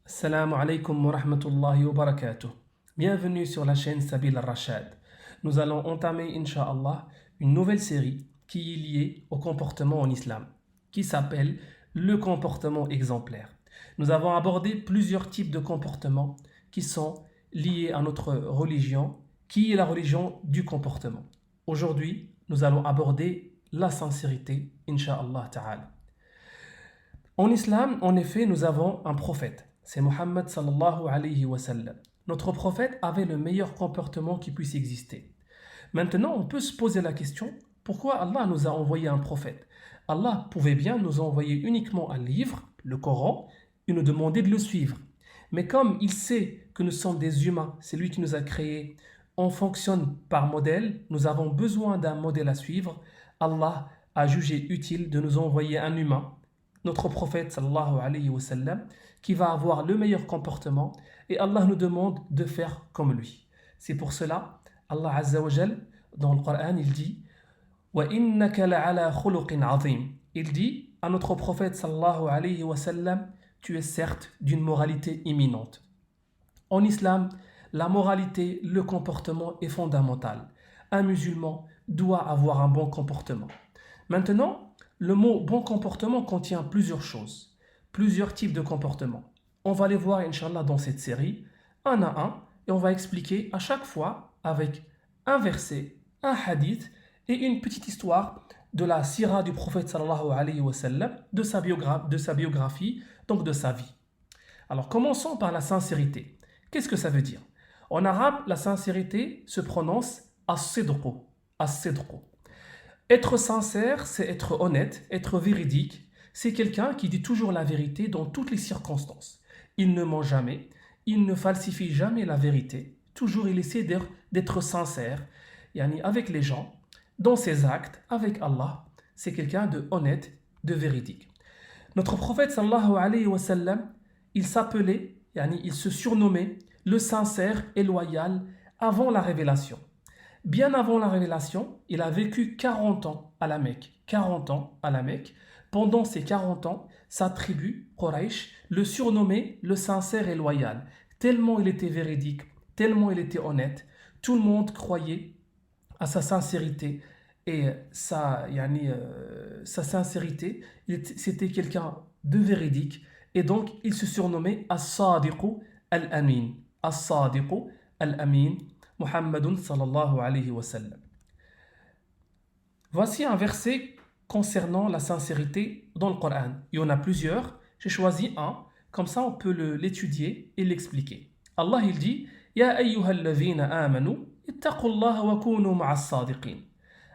Assalamu alaikum wa rahmatullahi wa barakatuh. Bienvenue sur la chaîne Sabil al-Rashad. Nous allons entamer, Inch'Allah, une nouvelle série qui est liée au comportement en islam, qui s'appelle le comportement exemplaire. Nous avons abordé plusieurs types de comportements qui sont liés à notre religion, qui est la religion du comportement. Aujourd'hui, nous allons aborder la sincérité, Inch'Allah ta'ala. En islam, en effet, nous avons un prophète. C'est Muhammad sallallahu alayhi wa sallam. Notre prophète avait le meilleur comportement qui puisse exister. Maintenant, on peut se poser la question, pourquoi Allah nous a envoyé un prophète? Allah pouvait bien nous envoyer uniquement un livre, le Coran, et nous demander de le suivre. Mais comme il sait que nous sommes des humains, c'est lui qui nous a créés, on fonctionne par modèle, nous avons besoin d'un modèle à suivre, Allah a jugé utile de nous envoyer un humain, notre prophète sallallahu alayhi wa sallam, qui va avoir le meilleur comportement et Allah nous demande de faire comme lui. C'est pour cela, Allah Azza wa Jal, dans le Coran, il dit وَإِنَّكَ لَعَلَى خُلُقٍ عَظِيمٍ. Il dit à notre prophète sallallahu alayhi wa sallam, tu es certes d'une moralité imminente. En islam, la moralité, le comportement est fondamental. Un musulman doit avoir un bon comportement. Maintenant, le mot bon comportement contient plusieurs choses, plusieurs types de comportements. On va les voir, Inch'Allah, dans cette série, un à un, et on va expliquer à chaque fois avec un verset, un hadith et une petite histoire de la sira du prophète sallallahu alayhi wa sallam, de sa biographie, donc de sa vie. Alors commençons par la sincérité. Qu'est-ce que ça veut dire? En arabe, la sincérité se prononce as-sidqu, as-sidqu. Être sincère, c'est être honnête, être véridique. C'est quelqu'un qui dit toujours la vérité dans toutes les circonstances. Il ne ment jamais, il ne falsifie jamais la vérité. Toujours il essaie d'être sincère, yani avec les gens, dans ses actes, avec Allah. C'est quelqu'un de honnête, de véridique. Notre prophète sallallahu alayhi wa sallam, il s'appelait, yani il se surnommait le sincère et loyal avant la révélation. Bien avant la révélation, il a vécu 40 ans à la Mecque. 40 ans à la Mecque. Pendant ces 40 ans, sa tribu, Quraysh, le surnommait le sincère et loyal. Tellement il était véridique, tellement il était honnête, tout le monde croyait à sa sincérité. Et sa sincérité, c'était quelqu'un de véridique. Et donc, il se surnommait As-Sadiqu Al-Amin. As-Sadiqu Al-Amin. Muhammadun sallallahu alayhi wa sallam. Voici un verset concernant la sincérité dans le Coran. Il y en a plusieurs. J'ai choisi un. Comme ça, on peut l'étudier et l'expliquer. Allah, il dit Ya ayyuhalladhina amanu ittaqullaha wa kunu ma'as sadiqin.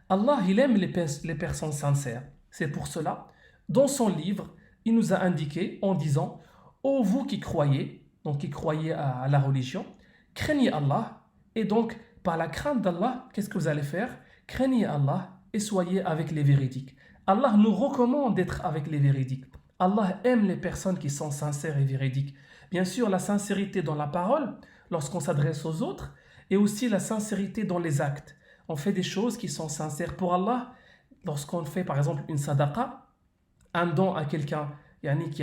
Allah, il aime les personnes sincères. C'est pour cela, dans son livre, il nous a indiqué en disant ô vous qui croyez, donc qui croyez à la religion, craignez Allah. Et donc, par la crainte d'Allah, qu'est-ce que vous allez faire? Craignez Allah et soyez avec les véridiques. Allah nous recommande d'être avec les véridiques. Allah aime les personnes qui sont sincères et véridiques. Bien sûr, la sincérité dans la parole, lorsqu'on s'adresse aux autres, et aussi la sincérité dans les actes. On fait des choses qui sont sincères pour Allah. Lorsqu'on fait, par exemple, une sadaqa, un don à quelqu'un qui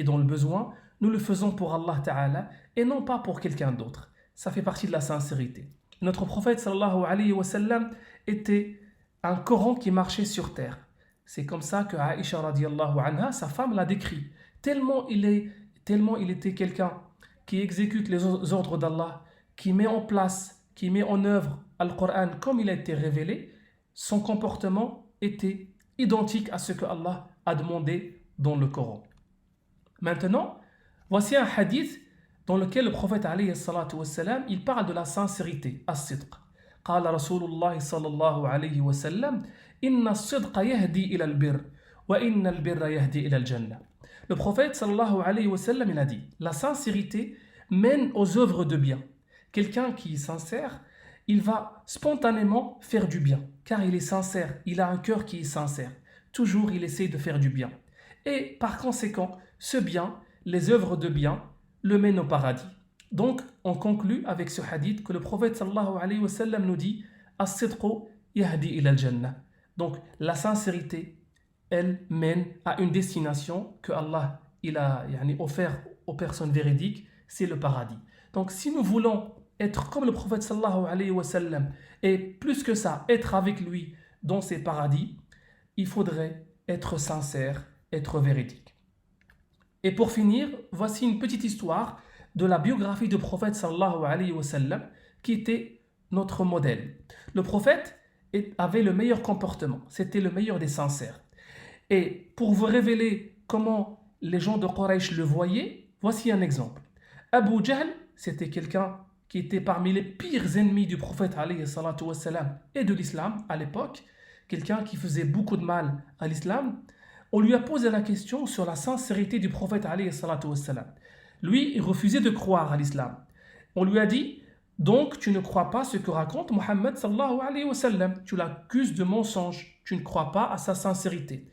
est dans le besoin, nous le faisons pour Allah Ta'ala et non pas pour quelqu'un d'autre. Ça fait partie de la sincérité. Notre prophète sallallahu alayhi wa sallam était un Coran qui marchait sur terre. C'est comme ça que Aïcha radiallahu anha, sa femme, l'a décrit. Tellement il était quelqu'un qui exécute les ordres d'Allah, qui met en place, qui met en œuvre le Coran comme il a été révélé, son comportement était identique à ce que Allah a demandé dans le Coran. Maintenant, voici un hadith dans lequel le prophète alayhi salatu wassalam, il parle de la sincérité, as-sidq. قال رسول الله صلى الله عليه وسلم إن الصدق يهدي إلى البر وإن البر يهدي إلى الجنة. Le prophète sallallahu alayhi wa sallam, il a dit la sincérité mène aux œuvres de bien. Quelqu'un qui est sincère, il va spontanément faire du bien, car il est sincère, il a un cœur qui est sincère. Toujours il essaie de faire du bien. Et par conséquent, ce bien, les œuvres de bien, le mènent au paradis. Donc, on conclut avec ce hadith que le prophète sallallahu alayhi wa sallam nous dit As-sidqu yahdi ila al-jannah. Donc la sincérité, elle mène à une destination que Allah il a offert aux personnes véridiques, c'est le paradis. Donc si nous voulons être comme le prophète sallallahu alayhi wa sallam et plus que ça, être avec lui dans ces paradis, il faudrait être sincère, être véridique. Et pour finir, voici une petite histoire de la biographie du prophète sallallahu alayhi wa sallam qui était notre modèle. Le prophète avait le meilleur comportement, c'était le meilleur des sincères. Et pour vous révéler comment les gens de Quraysh le voyaient, voici un exemple. Abu Jahl, c'était quelqu'un qui était parmi les pires ennemis du prophète alayhi salatu wassalam, et de l'islam à l'époque, quelqu'un qui faisait beaucoup de mal à l'islam. On lui a posé la question sur la sincérité du prophète alayhi salatu wassalam. Lui, il refusait de croire à l'islam. On lui a dit, donc tu ne crois pas ce que raconte Muhammad sallallahu alayhi wa sallam, tu l'accuses de mensonge, tu ne crois pas à sa sincérité.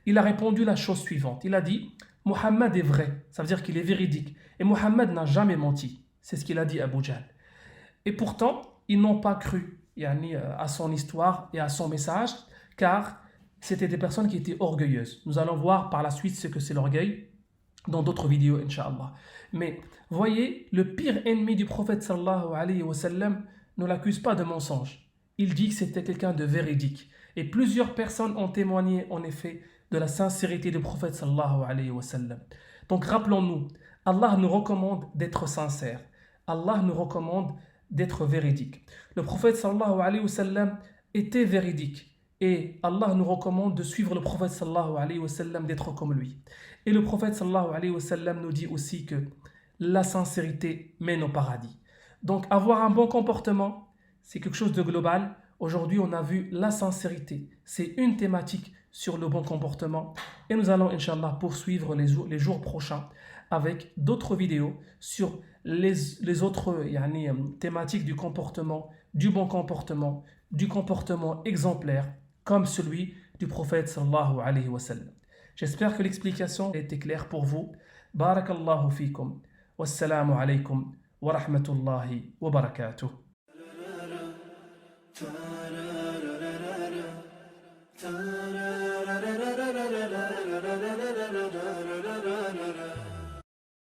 Il a répondu la chose suivante, il a dit, Muhammad est vrai, ça veut dire qu'il est véridique, et Muhammad n'a jamais menti. C'est ce qu'il a dit à Abu Jahl. Et pourtant, ils n'ont pas cru à son histoire et à son message, car c'était des personnes qui étaient orgueilleuses. Nous allons voir par la suite ce que c'est l'orgueil dans d'autres vidéos, Inch'Allah. Mais voyez, le pire ennemi du prophète sallallahu alayhi wa sallam ne l'accuse pas de mensonge. Il dit que c'était quelqu'un de véridique. Et plusieurs personnes ont témoigné en effet de la sincérité du prophète sallallahu alayhi wa sallam. Donc rappelons-nous, Allah nous recommande d'être sincères. Allah nous recommande d'être véridique. Le prophète sallallahu alayhi wa sallam était véridique. Et Allah nous recommande de suivre le prophète sallallahu alayhi wa sallam, d'être comme lui. Et le prophète sallallahu alayhi wa sallam nous dit aussi que la sincérité mène au paradis. Donc avoir un bon comportement, c'est quelque chose de global. Aujourd'hui, on a vu la sincérité. C'est une thématique sur le bon comportement. Et nous allons, Inch'Allah, poursuivre les jours prochains avec d'autres vidéos sur les autres thématiques du comportement, du bon comportement, du comportement exemplaire, comme celui du prophète sallallahu alayhi wa sallam. J'espère que l'explication a été claire pour vous. Barakallahu fikum. Wassalamu alaykum wa rahmatullahi wa barakatuh. Ta-ra-ra-ra-ra-ra-ra.